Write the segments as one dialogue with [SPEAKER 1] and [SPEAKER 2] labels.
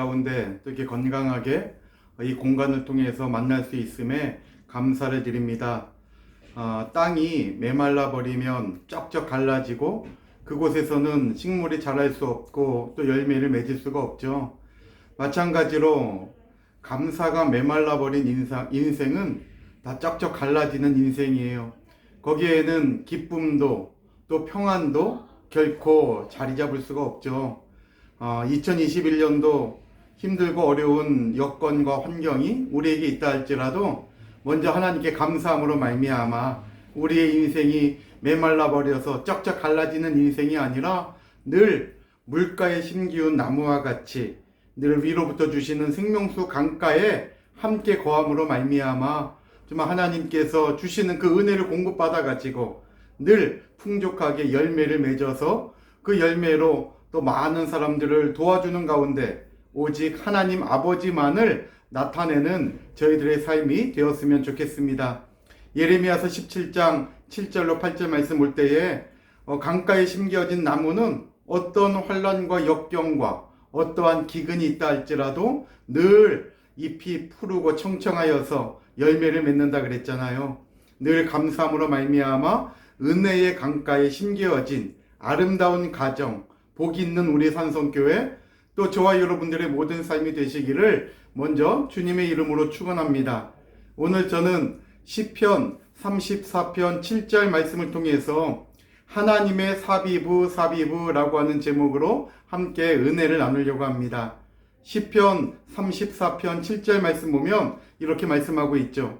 [SPEAKER 1] 가운데 또 이렇게 건강하게 이 공간을 통해서 만날 수 있음에 감사를 드립니다. 땅이 메말라 버리면 쩍쩍 갈라지고 그곳에서는 식물이 자랄 수 없고 또 열매를 맺을 수가 없죠. 마찬가지로 감사가 메말라 버린 인생은 다 쩍쩍 갈라지는 인생이에요. 거기에는 기쁨도 또 평안도 결코 자리 잡을 수가 없죠. 2021년도 힘들고 어려운 여건과 환경이 우리에게 있다 할지라도 먼저 하나님께 감사함으로 말미암아 우리의 인생이 메말라 버려서 쩍쩍 갈라지는 인생이 아니라 늘 물가에 심기운 나무와 같이 늘 위로부터 주시는 생명수 강가에 함께 거함으로 말미암아 정말 하나님께서 주시는 그 은혜를 공급받아 가지고 늘 풍족하게 열매를 맺어서 그 열매로 또 많은 사람들을 도와주는 가운데 오직 하나님 아버지만을 나타내는 저희들의 삶이 되었으면 좋겠습니다. 예레미야서 17장 7절로 8절 말씀 올 때에 강가에 심겨진 나무는 어떤 환난과 역경과 어떠한 기근이 있다 할지라도 늘 잎이 푸르고 청청하여서 열매를 맺는다 그랬잖아요. 늘 감사함으로 말미암아 은혜의 강가에 심겨진 아름다운 가정, 복이 있는 우리 산성교회, 또 저와 여러분들의 모든 삶이 되시기를 먼저 주님의 이름으로 축원합니다. 오늘 저는 시편 34편 7절 말씀을 통해서 하나님의 사비부라고 하는 제목으로 함께 은혜를 나누려고 합니다. 시편 34편 7절 말씀 보면 이렇게 말씀하고 있죠.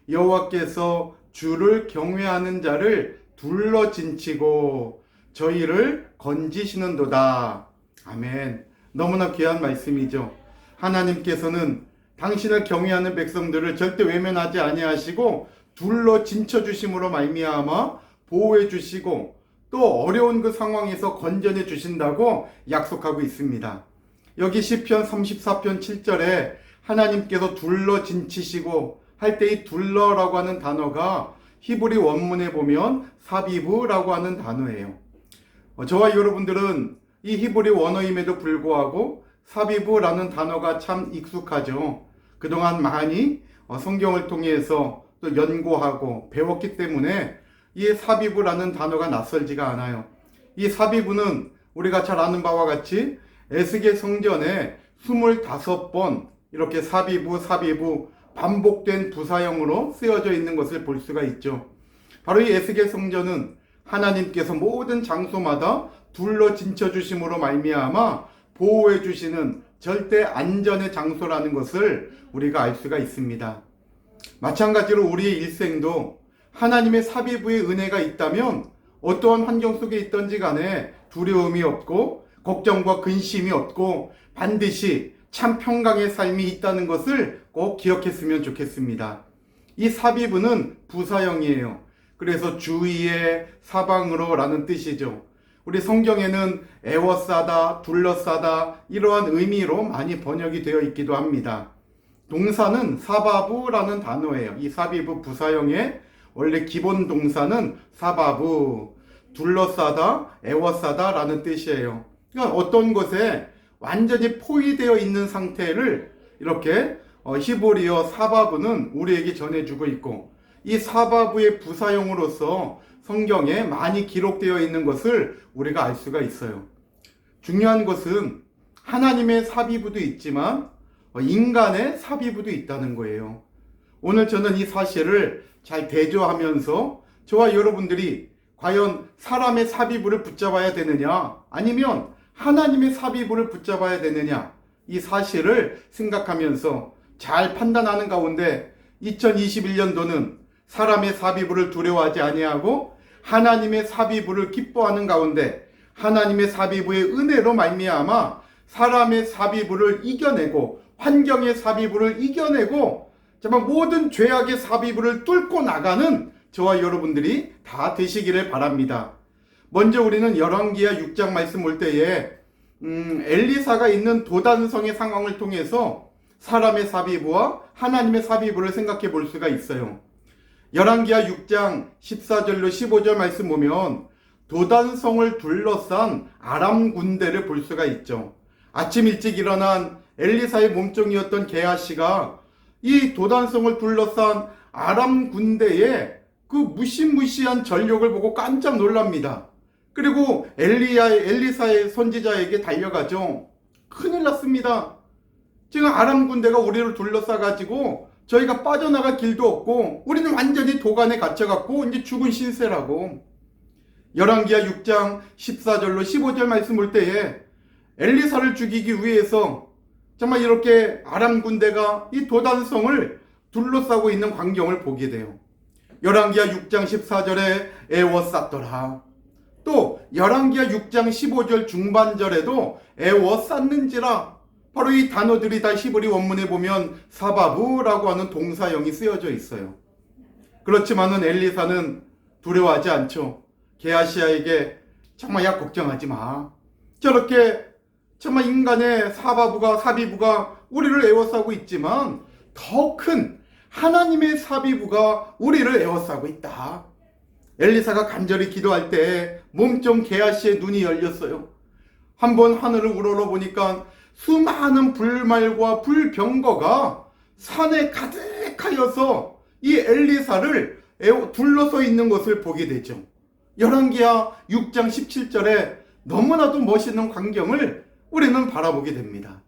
[SPEAKER 1] 여호와께서 주를 경외하는 자를 둘러 진치고 저희를 건지시는도다. 아멘. 너무나 귀한 말씀이죠. 하나님께서는 당신을 경외하는 백성들을 절대 외면하지 아니하시고 둘러 진쳐 주심으로 말미암아 보호해 주시고 또 어려운 그 상황에서 건져내 주신다고 약속하고 있습니다. 여기 시편 34편 7절에 하나님께서 둘러 진치시고 할 때 이 둘러라고 하는 단어가 히브리 원문에 보면 사비부라고 하는 단어예요. 저와 여러분들은 이 히브리 원어임에도 불구하고 사비부라는 단어가 참 익숙하죠. 그동안 많이 성경을 통해서 또 연구하고 배웠기 때문에 이 사비부라는 단어가 낯설지가 않아요. 이 사비부는 우리가 잘 아는 바와 같이 에스겔 성전에 25번 이렇게 사비부 반복된 부사형으로 쓰여져 있는 것을 볼 수가 있죠. 바로 이 에스겔 성전은 하나님께서 모든 장소마다 둘러 진쳐 주심으로 말미암아 보호해 주시는 절대 안전의 장소라는 것을 우리가 알 수가 있습니다. 마찬가지로 우리의 일생도 하나님의 사비부의 은혜가 있다면 어떠한 환경 속에 있든지 간에 두려움이 없고 걱정과 근심이 없고 반드시 참 평강의 삶이 있다는 것을 꼭 기억했으면 좋겠습니다. 이 사비부는 부사형이에요. 그래서 주위에 사방으로 라는 뜻이죠. 우리 성경에는 애워싸다, 둘러싸다 이러한 의미로 많이 번역이 되어 있기도 합니다. 동사는 사바부라는 단어예요. 이 사비부 부사형의 원래 기본 동사는 사바부, 둘러싸다, 애워싸다 라는 뜻이에요. 그러니까 어떤 것에 완전히 포위되어 있는 상태를 이렇게 히브리어 사바부는 우리에게 전해주고 있고 이 사바부의 부사형으로서 성경에 많이 기록되어 있는 것을 우리가 알 수가 있어요. 중요한 것은 하나님의 사비부도 있지만 인간의 사비부도 있다는 거예요. 오늘 저는 이 사실을 잘 대조하면서 저와 여러분들이 과연 사람의 사비부를 붙잡아야 되느냐 아니면 하나님의 사비부를 붙잡아야 되느냐 이 사실을 생각하면서 잘 판단하는 가운데 2021년도는 사람의 사비부를 두려워하지 아니하고 하나님의 사비부를 기뻐하는 가운데 하나님의 사비부의 은혜로 말미암아 사람의 사비부를 이겨내고 환경의 사비부를 이겨내고 정말 모든 죄악의 사비부를 뚫고 나가는 저와 여러분들이 다 되시기를 바랍니다. 먼저 우리는 열왕기하 6장 말씀 올 때에 엘리사가 있는 도단성의 상황을 통해서 사람의 사비부와 하나님의 사비부를 생각해 볼 수가 있어요. 열왕기하 6장 14절로 15절 말씀 보면 도단성을 둘러싼 아람 군대를 볼 수가 있죠. 아침 일찍 일어난 엘리사의 몸종이었던 게하시가 이 도단성을 둘러싼 아람 군대의 그 무시무시한 전력을 보고 깜짝 놀랍니다. 그리고 엘리사의 선지자에게 달려가죠. 큰일 났습니다. 지금 아람 군대가 우리를 둘러싸가지고 저희가 빠져나갈 길도 없고 우리는 완전히 도간에 갇혀갖고 이제 죽은 신세라고. 열왕기하 6장 14절로 15절 말씀 볼 때에 엘리사를 죽이기 위해서 정말 이렇게 아람 군대가 이 도단성을 둘러싸고 있는 광경을 보게 돼요. 열왕기하 6장 14절에 애워쌌더라. 또 열왕기하 6장 15절 중반절에도 애워쌌는지라. 바로 이 단어들이 다 히브리 원문에 보면 사바부라고 하는 동사형이 쓰여져 있어요. 그렇지만은 엘리사는 두려워하지 않죠. 게하시아에게 정말 야 걱정하지 마. 저렇게 정말 인간의 사비부가 우리를 애워싸고 있지만 더 큰 하나님의 사비부가 우리를 애워싸고 있다. 엘리사가 간절히 기도할 때 몸종 게하시의 눈이 열렸어요. 한번 하늘을 우러러보니까 수많은 불말과 불병거가 산에 가득하여서 이 엘리사를 둘러서 있는 것을 보게 되죠. 열왕기하 6장 17절에 너무나도 멋있는 광경을 우리는 바라보게 됩니다.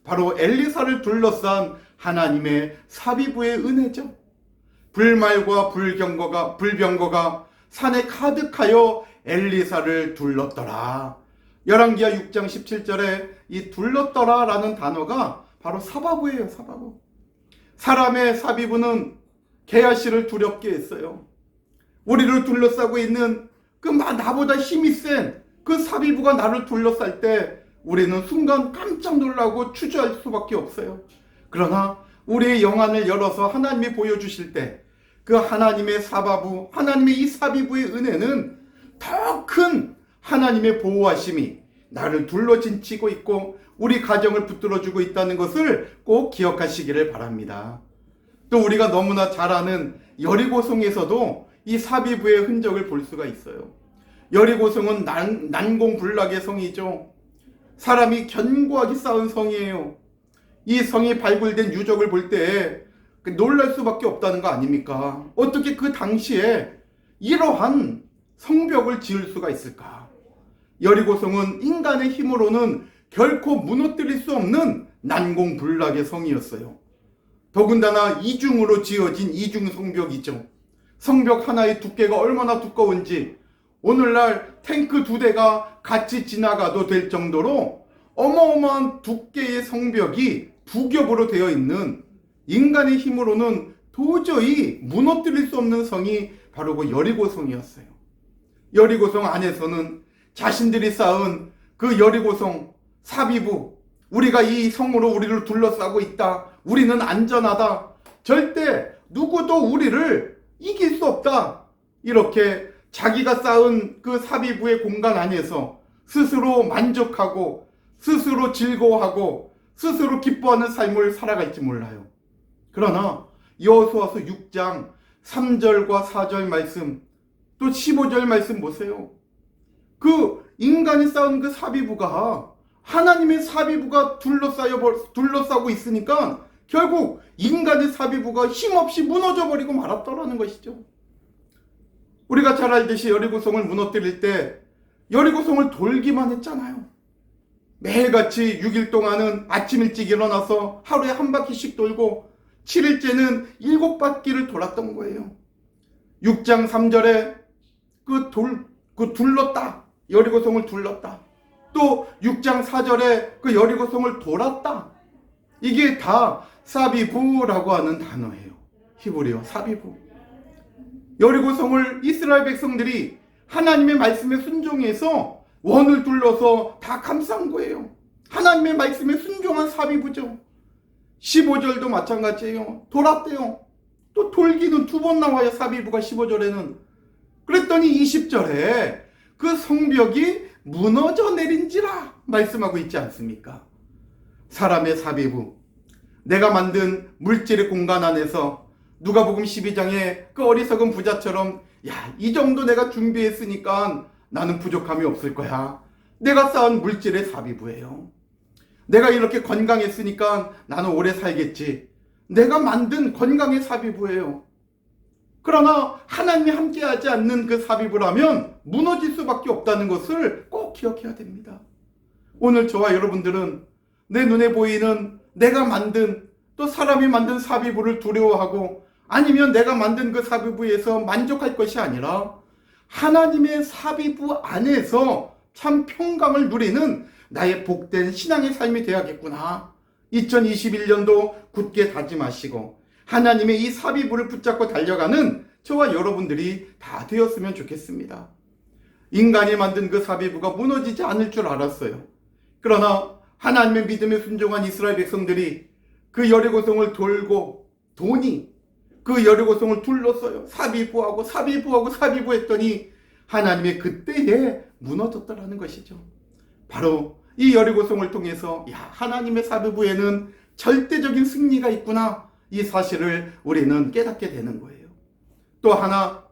[SPEAKER 1] 바로 엘리사를 둘러싼 하나님의 사비부의 은혜죠. 불말과 불병거가 산에 가득하여 엘리사를 둘렀더라. 열왕기하 6장 17절에 이 둘렀더라 라는 단어가 바로 사바부예요. 사바부. 사람의 사비부는 게하시를 두렵게 했어요. 우리를 둘러싸고 있는 그 나보다 힘이 센 그 사비부가 나를 둘러쌀 때 우리는 순간 깜짝 놀라고 추주할 수밖에 없어요. 그러나 우리의 영안을 열어서 하나님이 보여주실 때 그 하나님의 사바부, 하나님의 이 사비부의 은혜는 더 큰 하나님의 보호하심이 나를 둘러진치고 있고 우리 가정을 붙들어주고 있다는 것을 꼭 기억하시기를 바랍니다. 또 우리가 너무나 잘 아는 여리고성에서도 이 사비부의 흔적을 볼 수가 있어요. 여리고성은 난공불락의 성이죠. 사람이 견고하게 쌓은 성이에요. 이 성이 발굴된 유적을 볼 때 놀랄 수밖에 없다는 거 아닙니까? 어떻게 그 당시에 이러한 성벽을 지을 수가 있을까? 여리고성은 인간의 힘으로는 결코 무너뜨릴 수 없는 난공불락의 성이었어요. 더군다나 이중으로 지어진 이중 성벽이죠. 성벽 하나의 두께가 얼마나 두꺼운지 오늘날 탱크 2대가 같이 지나가도 될 정도로 어마어마한 두께의 성벽이 두 겹으로 되어 있는 인간의 힘으로는 도저히 무너뜨릴 수 없는 성이 바로 그 여리고성이었어요. 여리고성 안에서는 자신들이 쌓은 그 여리고성 사비부, 우리가 이 성으로 우리를 둘러싸고 있다. 우리는 안전하다. 절대 누구도 우리를 이길 수 없다. 이렇게 자기가 쌓은 그 사비부의 공간 안에서 스스로 만족하고 스스로 즐거워하고 스스로 기뻐하는 삶을 살아갈지 몰라요. 그러나 여호수아서 6장 3절과 4절 말씀 또 15절 말씀 보세요. 그 인간이 쌓은 그 사비부가 하나님의 사비부가 둘러싸고 있으니까 결국 인간의 사비부가 힘없이 무너져 버리고 말았더라는 것이죠. 우리가 잘 알듯이 여리고성을 무너뜨릴 때 여리고성을 돌기만 했잖아요. 매일같이 6일 동안은 아침 일찍 일어나서 하루에 한 바퀴씩 돌고 7일째는 7바퀴를 돌았던 거예요. 6장 3절에 둘렀다. 여리고성을 둘렀다. 또 6장 4절에 그 여리고성을 돌았다. 이게 다 사비부라고 하는 단어예요. 히브리어 사비부. 여리고성을 이스라엘 백성들이 하나님의 말씀에 순종해서 원을 둘러서 다 감싼 거예요. 하나님의 말씀에 순종한 사비부죠. 15절도 마찬가지예요. 돌았대요. 또 돌기는 2번 나와요. 사비부가 15절에는. 그랬더니 20절에 그 성벽이 무너져 내린지라 말씀하고 있지 않습니까? 사람의 사비부, 내가 만든 물질의 공간 안에서 누가복음 12장에 그 어리석은 부자처럼 이 정도 내가 준비했으니까 나는 부족함이 없을 거야. 내가 쌓은 물질의 사비부예요. 내가 이렇게 건강했으니까 나는 오래 살겠지. 내가 만든 건강의 사비부예요. 그러나 하나님이 함께하지 않는 그 사비부라면 무너질 수밖에 없다는 것을 꼭 기억해야 됩니다. 오늘 저와 여러분들은 내 눈에 보이는 내가 만든 또 사람이 만든 사비부를 두려워하고 아니면 내가 만든 그 사비부에서 만족할 것이 아니라 하나님의 사비부 안에서 참 평강을 누리는 나의 복된 신앙의 삶이 되어야겠구나. 2021년도 굳게 다짐하시고 하나님의 이 사비부를 붙잡고 달려가는 저와 여러분들이 다 되었으면 좋겠습니다. 인간이 만든 그 사비부가 무너지지 않을 줄 알았어요. 그러나 하나님의 믿음에 순종한 이스라엘 백성들이 그 여리고성을 돌고 돈이 그 여리고성을 둘렀어요. 사비부하고 했더니 하나님의 그때에 무너졌더라는 것이죠. 바로 이 여리고성을 통해서 하나님의 사비부에는 절대적인 승리가 있구나, 이 사실을 우리는 깨닫게 되는 거예요. 또 하나,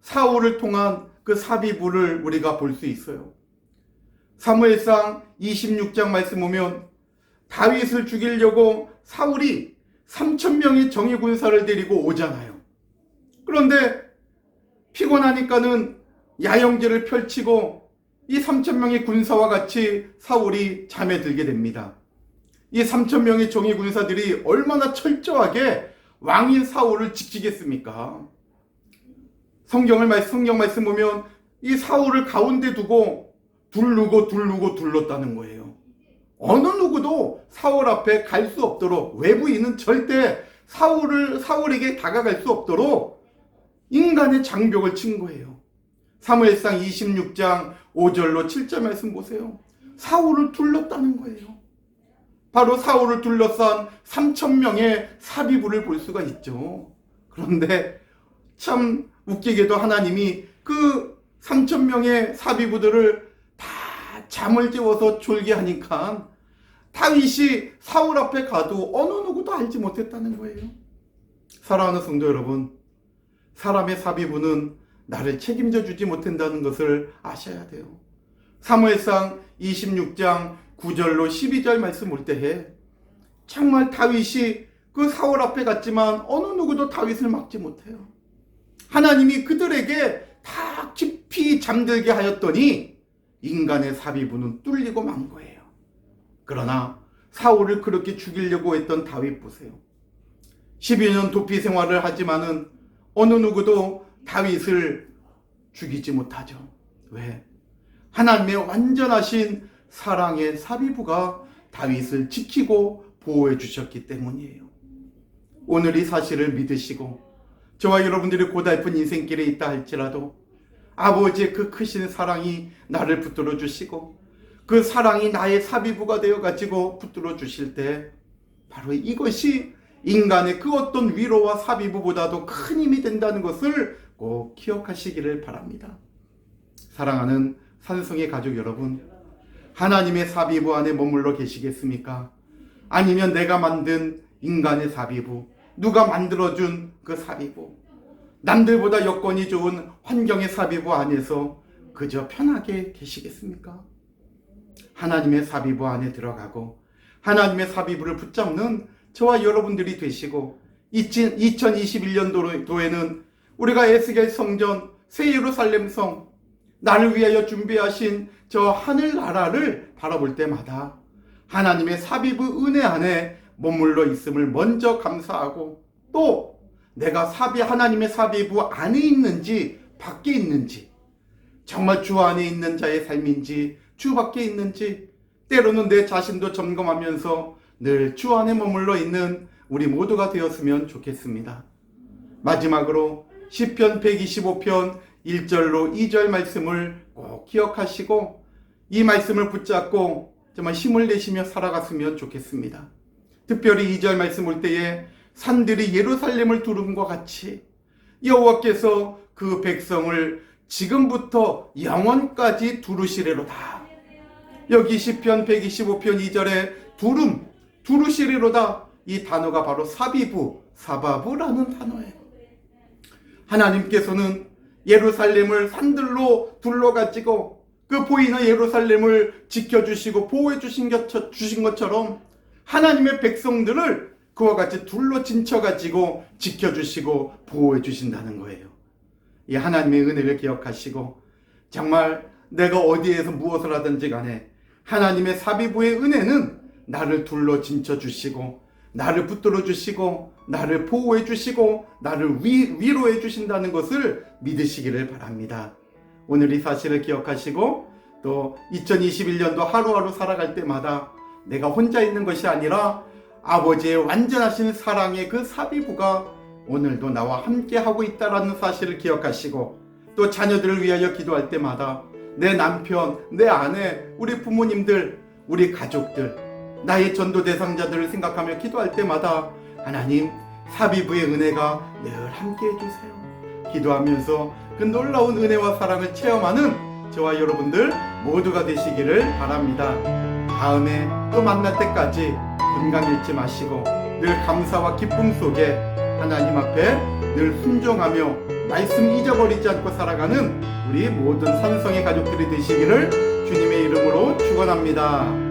[SPEAKER 1] 사울을 통한 그 사비부를 우리가 볼 수 있어요. 사무엘상 26장 말씀 보면 다윗을 죽이려고 사울이 3,000명의 정예 군사를 데리고 오잖아요. 그런데 피곤하니까는 야영제를 펼치고 이 3,000명의 군사와 같이 사울이 잠에 들게 됩니다. 이 3,000명의 정예 군사들이 얼마나 철저하게 왕인 사울을 지키겠습니까? 성경 말씀 보면 이 사울을 가운데 두고 둘렀다는 거예요. 어느 누구도 사울 앞에 갈 수 없도록, 외부인은 절대 사울에게 다가갈 수 없도록 인간의 장벽을 친 거예요. 사무엘상 26장 5절로 7절 말씀 보세요. 사울을 둘렀다는 거예요. 바로 사울을 둘러싼 3,000명의 사비부를 볼 수가 있죠. 그런데 참 웃기게도 하나님이 그 3,000명의 사비부들을 다 잠을 재워서 졸게 하니까 다윗이 사울 앞에 가도 어느 누구도 알지 못했다는 거예요. 사랑하는 성도 여러분, 사람의 사비부는 나를 책임져 주지 못한다는 것을 아셔야 돼요. 사무엘상 26장 9절로 12절 말씀 볼 때에 정말 다윗이 그 사울 앞에 갔지만 어느 누구도 다윗을 막지 못해요. 하나님이 그들에게 다 깊이 잠들게 하였더니 인간의 사비부는 뚫리고 만 거예요. 그러나 사울을 그렇게 죽이려고 했던 다윗 보세요. 12년 도피 생활을 하지만은 어느 누구도 다윗을 죽이지 못하죠. 왜? 하나님의 완전하신 사랑의 사비부가 다윗을 지키고 보호해 주셨기 때문이에요. 오늘 이 사실을 믿으시고 저와 여러분들이 고달픈 인생길에 있다 할지라도 아버지의 그 크신 사랑이 나를 붙들어 주시고 그 사랑이 나의 사비부가 되어 가지고 붙들어 주실 때 바로 이것이 인간의 그 어떤 위로와 사비부보다도 큰 힘이 된다는 것을 꼭 기억하시기를 바랍니다. 사랑하는 산성의 가족 여러분, 하나님의 사비부 안에 머물러 계시겠습니까? 아니면 내가 만든 인간의 사비부, 누가 만들어준 그 사비부, 남들보다 여건이 좋은 환경의 사비부 안에서 그저 편하게 계시겠습니까? 하나님의 사비부 안에 들어가고 하나님의 사비부를 붙잡는 저와 여러분들이 되시고 2021년도에는 우리가 에스겔 성전, 새 예루살렘 성, 나를 위하여 준비하신 저 하늘나라를 바라볼 때마다 하나님의 사비부 은혜 안에 머물러 있음을 먼저 감사하고 또 내가 하나님의 사비부 안에 있는지 밖에 있는지, 정말 주 안에 있는 자의 삶인지 주 밖에 있는지 때로는 내 자신도 점검하면서 늘 주 안에 머물러 있는 우리 모두가 되었으면 좋겠습니다. 마지막으로 시편 125편 1절로 2절 말씀을 꼭 기억하시고 이 말씀을 붙잡고 정말 힘을 내시며 살아갔으면 좋겠습니다. 특별히 2절 말씀 볼 때에 산들이 예루살렘을 두름과 같이 여호와께서 그 백성을 지금부터 영원까지 두르시리로다. 여기 시편 125편 2절에 두르시리로다, 이 단어가 바로 사바부라는 단어예요. 하나님께서는 예루살렘을 산들로 둘러가지고 그 보이는 예루살렘을 지켜주시고 보호해 주신 것처럼 하나님의 백성들을 그와 같이 둘러 진쳐가지고 지켜주시고 보호해 주신다는 거예요. 이 하나님의 은혜를 기억하시고 정말 내가 어디에서 무엇을 하든지 간에 하나님의 사비부의 은혜는 나를 둘러 진쳐 주시고 나를 붙들어 주시고 나를 보호해 주시고 나를 위로해 주신다는 것을 믿으시기를 바랍니다. 오늘 이 사실을 기억하시고 또 2021년도 하루하루 살아갈 때마다 내가 혼자 있는 것이 아니라 아버지의 완전하신 사랑의 그 사비부가 오늘도 나와 함께 하고 있다는 사실을 기억하시고 또 자녀들을 위하여 기도할 때마다 내 남편, 내 아내, 우리 부모님들, 우리 가족들, 나의 전도 대상자들을 생각하며 기도할 때마다 하나님 사비부의 은혜가 늘 함께 해주세요. 기도하면서 그 놀라운 은혜와 사랑을 체험하는 저와 여러분들 모두가 되시기를 바랍니다. 다음에 또 만날 때까지 건강 잃지 마시고 늘 감사와 기쁨 속에 하나님 앞에 늘 순종하며 말씀 잊어버리지 않고 살아가는 우리 모든 산성의 가족들이 되시기를 주님의 이름으로 축원합니다.